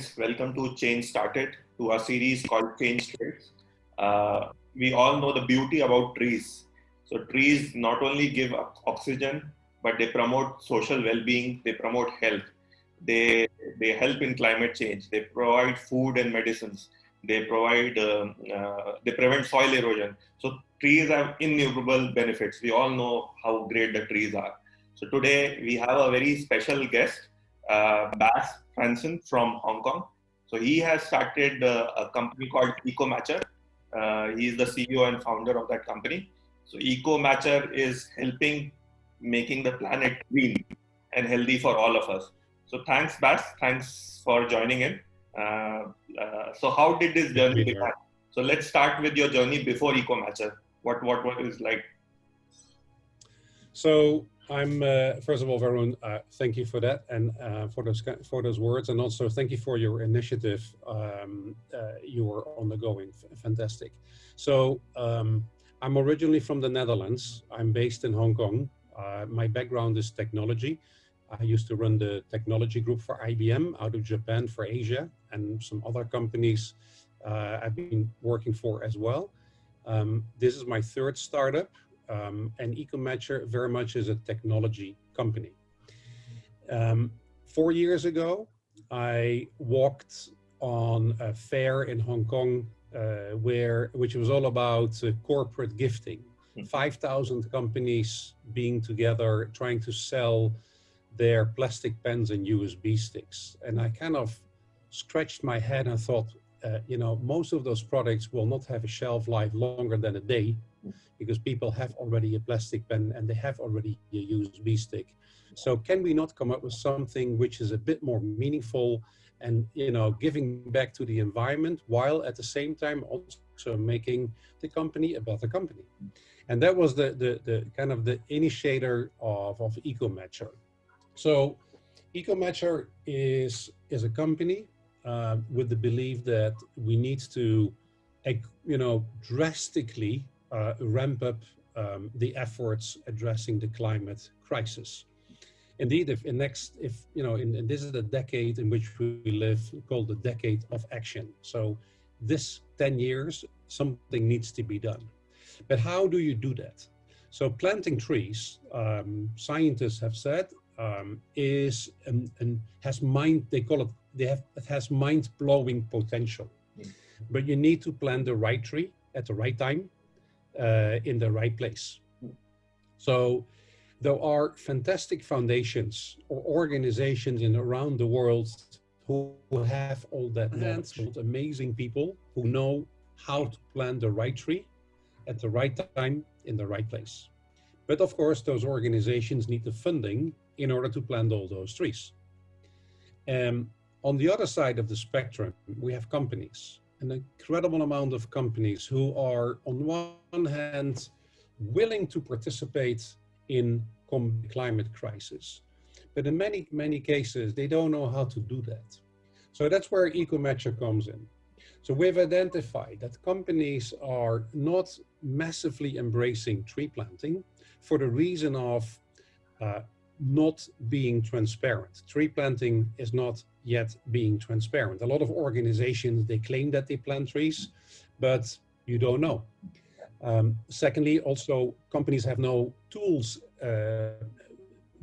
friends, welcome to Change Started, to our series called Change Trades. We all know the beauty about trees. So trees not only give oxygen, but they promote social well-being, they promote health, they help in climate change, they provide food and medicines, they prevent soil erosion. So trees have innumerable benefits. We all know how great the trees are. So today we have a very special guest, Bas Fransen from Hong Kong. So he has started a company called EcoMatcher. He is the CEO and founder of that company. So EcoMatcher is helping making the planet green and healthy for all of us. So thanks, Bas. Thanks for joining in. So how did this journey begin? So let's start with your journey before EcoMatcher. What was like? So I'm first of all, Varun, thank you for that and for those words, and also thank you for your initiative you are undergoing. Fantastic. So I'm originally from the Netherlands. I'm based in Hong Kong. My background is technology. I used to run the technology group for IBM out of Japan for Asia, and some other companies I've been working for as well. This is my third startup. And EcoMatcher very much is a technology company. 4 years ago, I walked on a fair in Hong Kong, which was all about corporate gifting. 5,000 companies being together, trying to sell their plastic pens and USB sticks. And I kind of scratched my head and thought, most of those products will not have a shelf life longer than a day, because people have already a plastic pen and they have already a USB stick. So can we not come up with something which is a bit more meaningful and, giving back to the environment, while at the same time also making the company a better company? And that was the kind of the initiator of EcoMatcher. So EcoMatcher is a company with the belief that we need to, drastically ramp up the efforts addressing the climate crisis. Indeed, this is the decade in which we live, called the decade of action. So this 10 years, something needs to be done. But how do you do that? So planting trees, scientists have said, has mind-blowing potential. But you need to plant the right tree at the right time, in the right place. So there are fantastic foundations or organizations around the world who have all that knowledge, amazing people who know how to plant the right tree at the right time in the right place. But of course, those organizations need the funding in order to plant all those trees. On the other side of the spectrum, we have companies. An incredible amount of companies who are, on one hand, willing to participate in the climate crisis. But in many, many cases, they don't know how to do that. So that's where EcoMatcher comes in. So we've identified that companies are not massively embracing tree planting for the reason of not being transparent. Tree planting is not yet being transparent. A lot of organizations, they claim that they plant trees, but you don't know. Secondly, also companies have no tools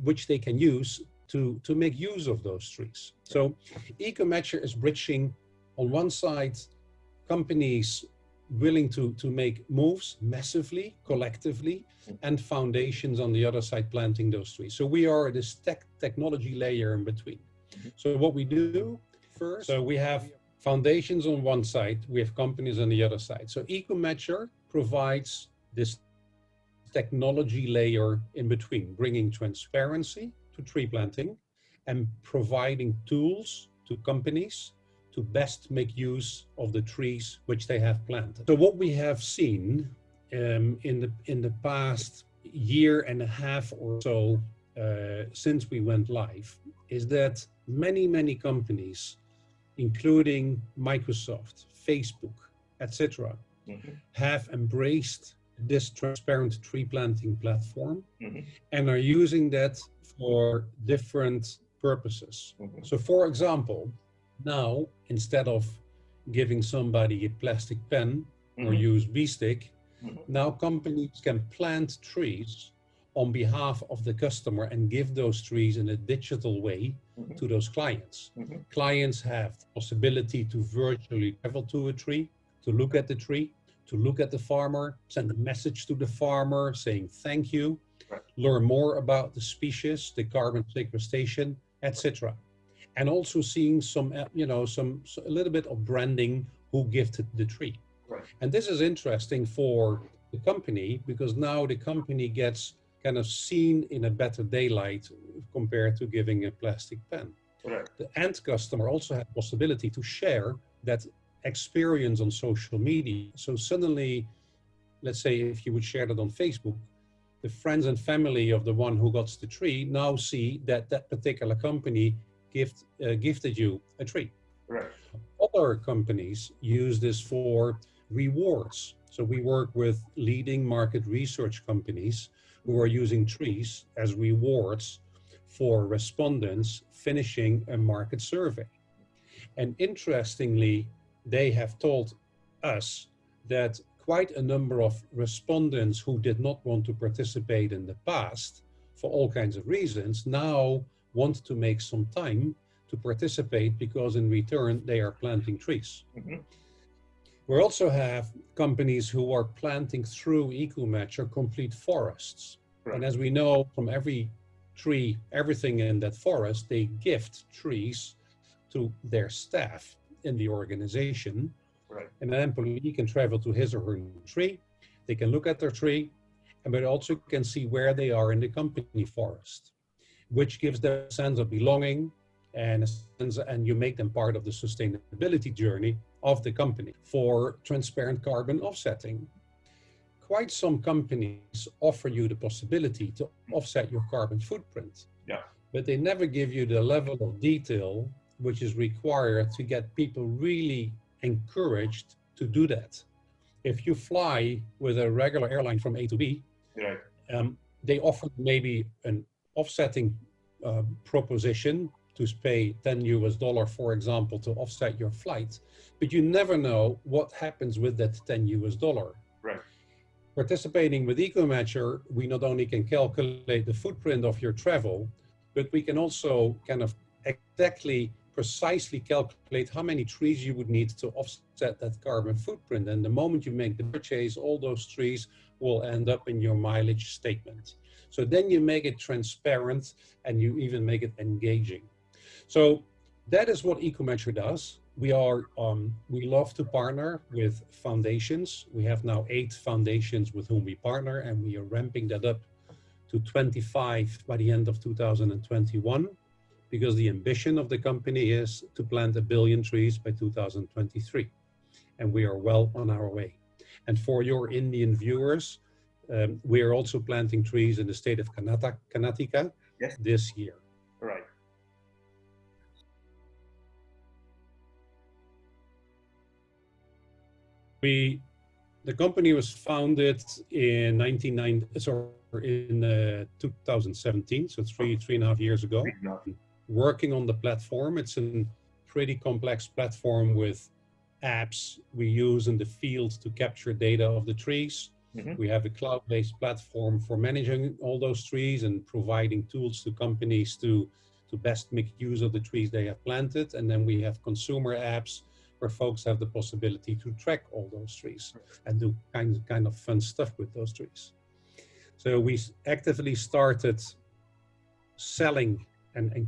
which they can use to make use of those trees. So EcoMatcher is bridging, on one side, companies willing to make moves massively, collectively, and foundations on the other side planting those trees. So we are this technology layer in between. So what we do first, so we have foundations on one side, we have companies on the other side. So EcoMatcher provides this technology layer in between, bringing transparency to tree planting and providing tools to companies to best make use of the trees which they have planted. So what we have seen in the past year and a half or so since we went live is that many companies, including Microsoft, Facebook, etc., have embraced this transparent tree planting platform and are using that for different purposes. So for example, Now, instead of giving somebody a plastic pen or USB stick, now companies can plant trees on behalf of the customer and give those trees in a digital way to those clients. Clients have the possibility to virtually travel to a tree, to look at the tree, to look at the farmer, send a message to the farmer saying thank you, learn more about the species, the carbon sequestration, etc. And also seeing some, a little bit of branding who gifted the tree. And this is interesting for the company because now the company gets kind of seen in a better daylight compared to giving a plastic pen. The end customer also had the possibility to share that experience on social media. So suddenly, let's say if you would share that on Facebook, the friends and family of the one who got the tree now see that that particular company gifted you a tree. Other companies use this for rewards. So we work with leading market research companies who are using trees as rewards for respondents finishing a market survey. And interestingly, they have told us that quite a number of respondents who did not want to participate in the past for all kinds of reasons now want to make some time to participate because in return they are planting trees. We also have companies who are planting through EcoMatcher complete forests. And as we know from every tree, everything in that forest, they gift trees to their staff in the organization. And an employee can travel to his or her tree, they can look at their tree, but also can see where they are in the company forest, which gives them a sense of belonging and you make them part of the sustainability journey of the company. For transparent carbon offsetting, quite some companies offer you the possibility to offset your carbon footprint, but they never give you the level of detail which is required to get people really encouraged to do that. If you fly with a regular airline from A to B, they offer maybe an offsetting proposition to pay $10 for example, to offset your flight, but you never know what happens with that $10. Participating with EcoMatcher, we not only can calculate the footprint of your travel, but we can also kind of precisely calculate how many trees you would need to offset that carbon footprint. And the moment you make the purchase, all those trees will end up in your mileage statement. So then you make it transparent and you even make it engaging. So that is what EcoMatcher does. We love to partner with foundations. We have now 8 foundations with whom we partner, and we are ramping that up to 25 by the end of 2021, because the ambition of the company is to plant 1 billion trees by 2023. And we are well on our way. And for your Indian viewers, we are also planting trees in the state of Karnataka this year. The company was founded in 2017, so three and a half years ago. Working on the platform, it's a pretty complex platform with apps we use in the field to capture data of the trees. We have a cloud-based platform for managing all those trees and providing tools to companies to best make use of the trees they have planted. And then we have consumer apps where folks have the possibility to track all those trees and do kind of fun stuff with those trees. So we actively started selling and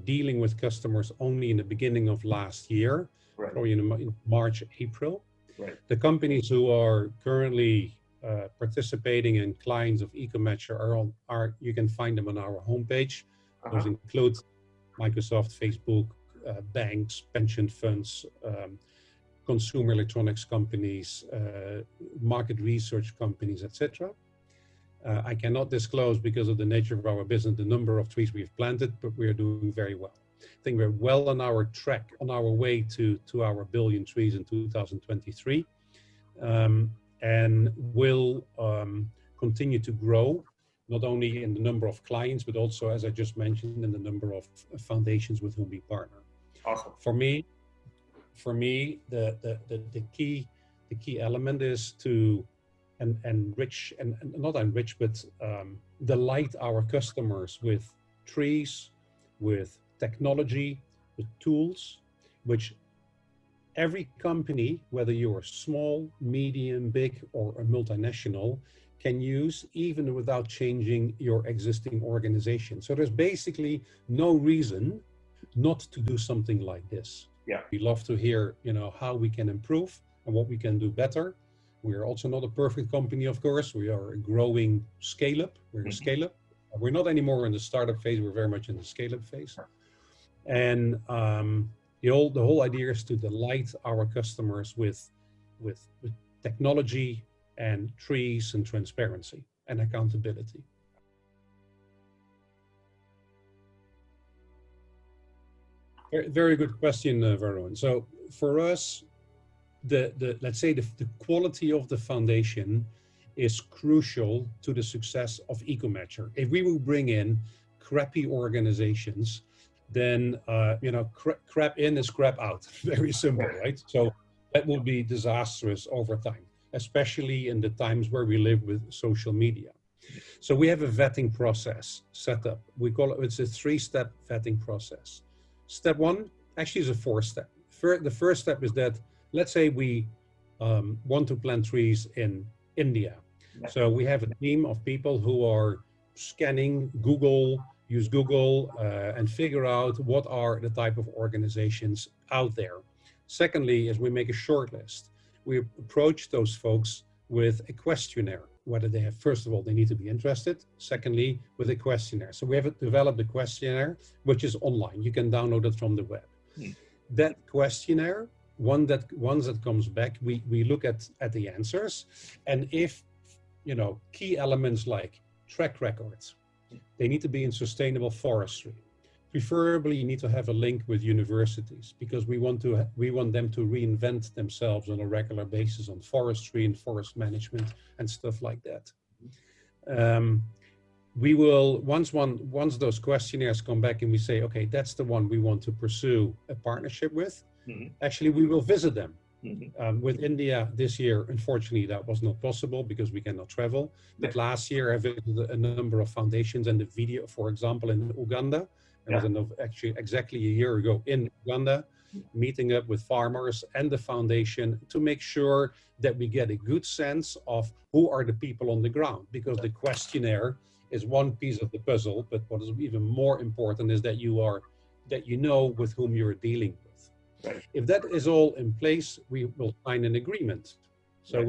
dealing with customers only in the beginning of last year, probably in March, April. The companies who are currently participating and clients of EcoMatcher are you can find them on our homepage. Those include Microsoft, Facebook, banks, pension funds, consumer electronics companies, market research companies, etc. I cannot disclose, because of the nature of our business, the number of trees we've planted, but we are doing very well. I think we're well on our track, on our way to our 1 billion trees in 2023, and will continue to grow, not only in the number of clients, but also, as I just mentioned, in the number of foundations with whom we partner. Awesome. For me, the key element is to enrich and not enrich, but delight our customers with trees, with technology, with tools, which every company, whether you're small, medium, big, or a multinational, can use even without changing your existing organization. So there's basically no reason not to do something like this. Yeah. We love to hear, how we can improve and what we can do better. We are also not a perfect company, of course. We are a growing scale-up. We're a scale-up. We're not anymore in the startup phase. We're very much in the scale-up phase. And the whole idea is to delight our customers with technology and trees and transparency and accountability. Very good question, Varun. So for us, let's say the quality of the foundation is crucial to the success of EcoMatcher. If we will bring in crappy organizations, then crap in is crap out. Very simple, right? So that will be disastrous over time, especially in the times where we live with social media. So we have a vetting process set up. We call it's a 3-step vetting process. Step 1 actually is a 4-step. The first step is that, let's say we want to plant trees in India. So we have a team of people who are scanning use Google and figure out what are the type of organizations out there. Secondly, is we make a short list. We approach those folks with a questionnaire, whether they have, first of all, they need to be interested. Secondly, with a questionnaire. So we have developed a questionnaire, which is online. You can download it from the web. That questionnaire, once that comes back, we look at the answers. And if, key elements like track records, they need to be in sustainable forestry. Preferably, you need to have a link with universities because we want them to reinvent themselves on a regular basis on forestry and forest management and stuff like that. We will, once those questionnaires come back and we say, okay, that's the one we want to pursue a partnership with, actually we will visit them. With India this year, unfortunately, that was not possible because we cannot travel. But last year, I visited a number of foundations and the video, for example, in Uganda. It was actually exactly a year ago in Uganda, meeting up with farmers and the foundation to make sure that we get a good sense of who are the people on the ground. Because the questionnaire is one piece of the puzzle, but what is even more important is that you know with whom you're dealing with. Right. If that is all in place, we will sign an agreement. So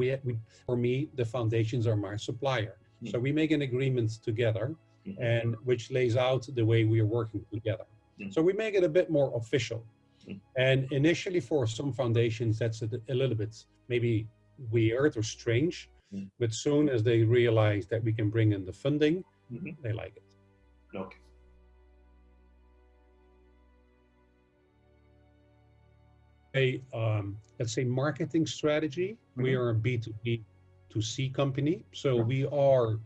for me, the foundations are my supplier. So we make an agreement together, and which lays out the way we are working together. So we make it a bit more official. And initially, for some foundations, that's a little bit maybe weird or strange. But soon as they realize that we can bring in the funding, they like it. Okay. Let's say marketing strategy. We are a B2B2C company. So we are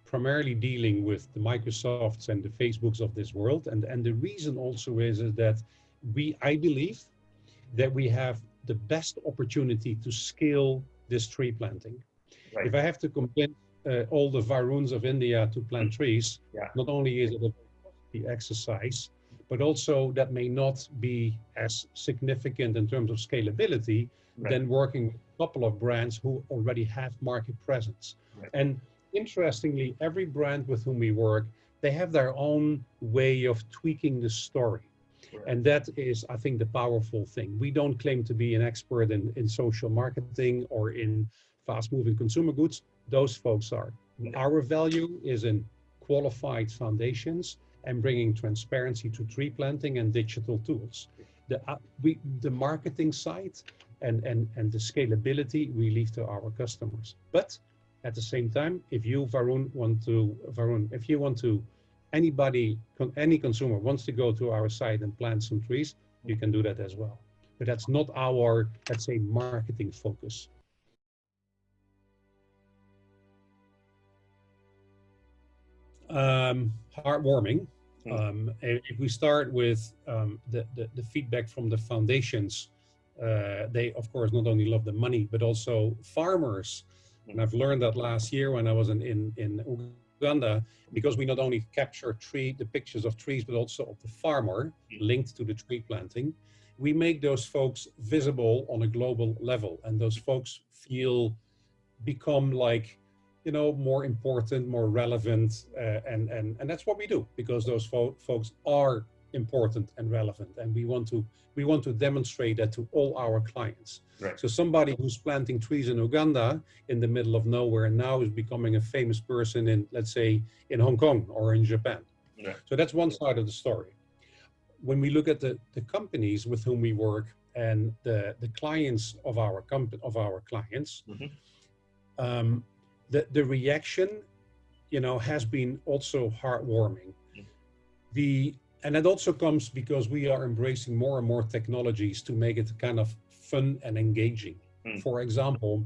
primarily dealing with the Microsofts and the Facebooks of this world. And the reason also is that I believe that we have the best opportunity to scale this tree planting. Right. If I have to convince all the Varuns of India to plant trees, not only is it a costly exercise, but also that may not be as significant in terms of scalability than working with a couple of brands who already have market presence. And interestingly, every brand with whom we work, they have their own way of tweaking the story. And that is, I think, the powerful thing. We don't claim to be an expert in social marketing or in fast-moving consumer goods. Those folks are. Our value is in qualified foundations and bringing transparency to tree planting and digital tools. The marketing side and the scalability we leave to our customers. But at the same time, if you, Varun, any consumer wants to go to our site and plant some trees, you can do that as well. But that's not our, let's say, marketing focus. Heartwarming. And if we start with the feedback from the foundations, they of course not only love the money, but also farmers. And I've learned that last year when I was in Uganda, because we not only capture the pictures of trees, but also of the farmer linked to the tree planting, we make those folks visible on a global level. And those folks become like, you know, more important, more relevant, and that's what we do, because those folks are important and relevant, and we want to demonstrate that to all our clients. Right. So somebody who's planting trees in Uganda in the middle of nowhere now is becoming a famous person in, let's say, in Hong Kong or in Japan. Right. So that's one side of the story. When we look at the companies with whom we work and the clients of our clients, the reaction, you know, has been also heartwarming. And that also comes because we are embracing more and more technologies to make it kind of fun and engaging. For example,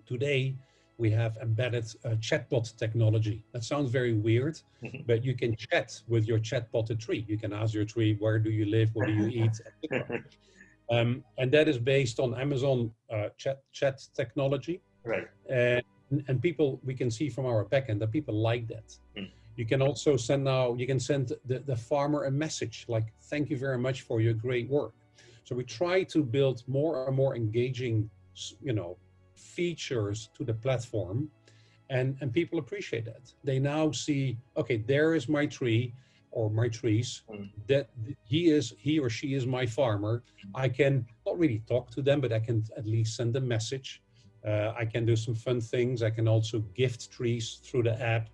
today we have embedded chatbot technology. That sounds very weird, but you can chat with your chatbot a tree. You can ask your tree, where do you live, what do you eat, etc. And that is based on Amazon chat technology. Right. And people, we can see from our backend that people like that. You can also send the farmer a message like, thank you very much for your great work. So we try to build more and more engaging, you know, features to the platform, and people appreciate that. They now see, okay, there is my tree or my trees, that he or she is my farmer. I can not really talk to them, but I can at least send a message. I can do some fun things. I can also gift trees through the app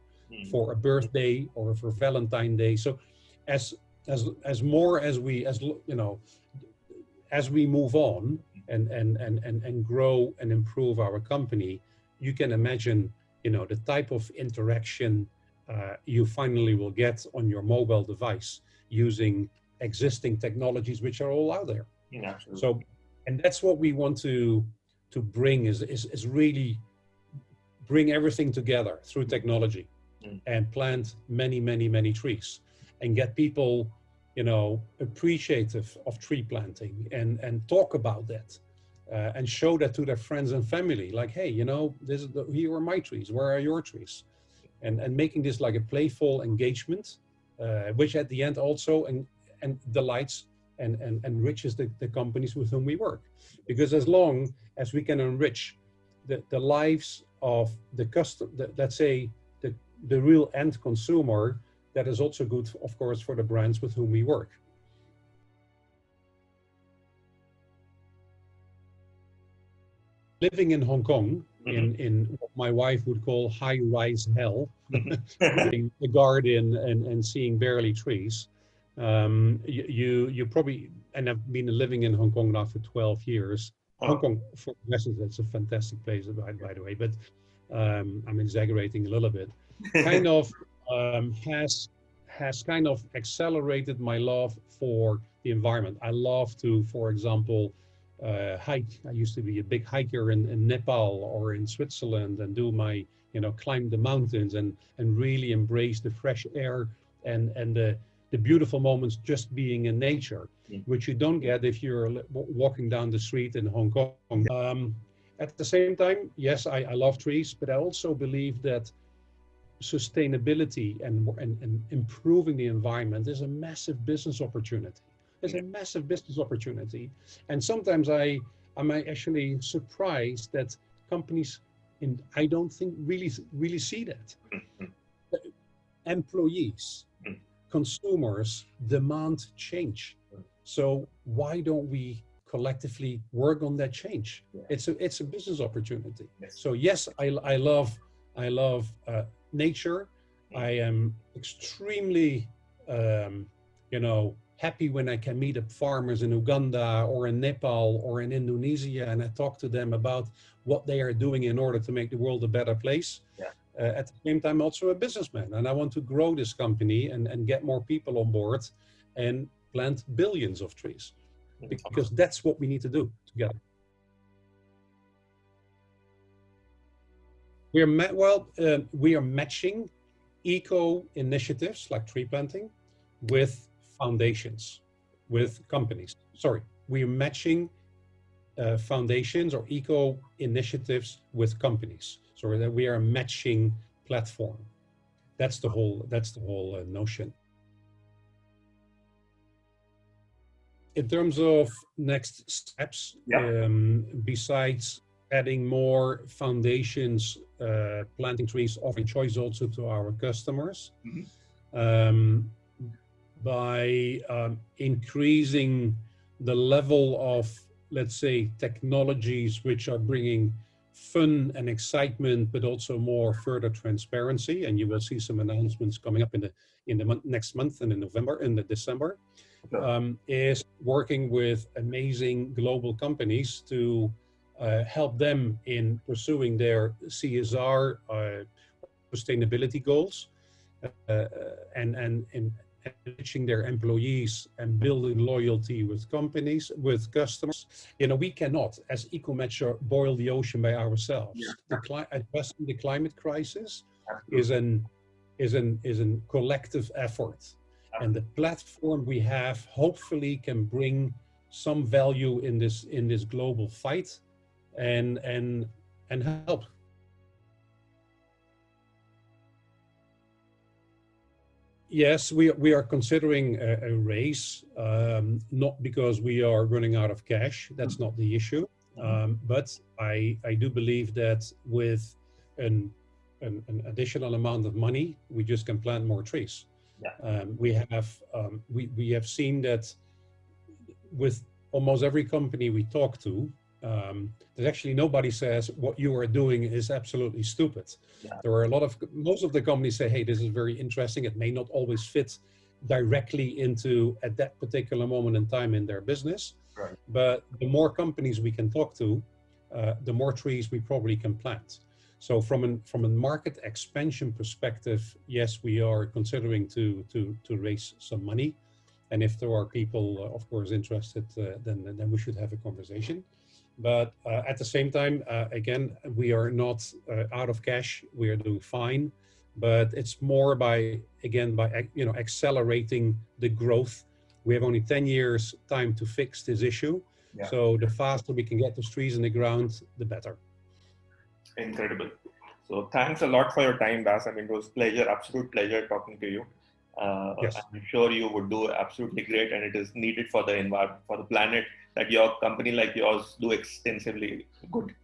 for a birthday or for Valentine's Day. So as we move on and grow and improve our company, you can imagine, you know, the type of interaction you finally will get on your mobile device using existing technologies, which are all out there. Yeah, so, and that's what we want to bring is really bring everything together through technology and plant many trees and get people, you know, appreciative of tree planting and talk about that and show that to their friends and family. Like, hey, you know, here are my trees. Where are your trees? And making this like a playful engagement, which at the end also and delights and enriches the companies with whom we work. Because as long as we can enrich the lives of the let's say the real end consumer, that is also good, of course, for the brands with whom we work. Living in Hong Kong, in what my wife would call high-rise hell, having a garden and seeing barely trees, you probably, and I've been living in Hong Kong now for 12 years. Hong Kong, for lessons, that's a fantastic place, by the way, but I'm exaggerating a little bit. Kind of has kind of accelerated my love for the environment. I love to, for example, hike. I used to be a big hiker in Nepal or in Switzerland and do my, you know, climb the mountains and really embrace the fresh air and the beautiful moments just being in nature, which you don't get if you're walking down the street in Hong Kong. At the same time, yes, I love trees, but I also believe that sustainability and improving the environment is a massive business opportunity. It's a massive business opportunity. And sometimes I'm actually surprised that companies, I don't think really see that. Employees, consumers demand change. So why don't we collectively work on that change? It's a business opportunity. So yes, I love nature. I am extremely, you know, happy when I can meet up farmers in Uganda or in Nepal or in Indonesia, and I talk to them about what they are doing in order to make the world a better place. At the same time, also a businessman, and I want to grow this company and get more people on board and plant billions of trees, because that's what we need to do together. We are matching eco initiatives like tree planting with foundations, with companies. Sorry, we're matching foundations or eco initiatives with companies, so that we are a matching platform. That's the whole notion. In terms of next steps, Yeah. besides adding more foundations, planting trees, offering choice also to our customers, by increasing the level of, let's say, technologies which are bringing fun and excitement, but also more further transparency. And you will see some announcements coming up in the next month and in the December. Is working with amazing global companies to help them in pursuing their CSR sustainability goals, and enriching their employees and building loyalty with companies, with customers. You know, we cannot, as EcoMatcher, boil the ocean by ourselves. Yeah. Addressing the climate crisis is a collective effort. And the platform we have hopefully can bring some value in this global fight and help. Yes, we are considering a raise, not because we are running out of cash. That's not the issue. But I do believe that with an additional amount of money, we just can plant more trees. Yeah. We have seen that with almost every company we talk to, there's actually nobody says what you are doing is absolutely stupid. Yeah. There are most of the companies say, hey, this is very interesting. It may not always fit directly into at that particular moment in time in their business. Right. But the more companies we can talk to, the more trees we probably can plant. So from a market expansion perspective, yes, we are considering to raise some money. And if there are people, of course, interested, then we should have a conversation. But at the same time, again, we are not out of cash. We are doing fine. But it's more by accelerating the growth. We have only 10 years time to fix this issue. Yeah. So the faster we can get those trees in the ground, the better. Incredible. So thanks a lot for your time, Bas. I mean, it was absolute pleasure talking to you. Yes. I'm sure you would do absolutely great, and it is needed for the environment, for the planet, that your company like yours do extensively good.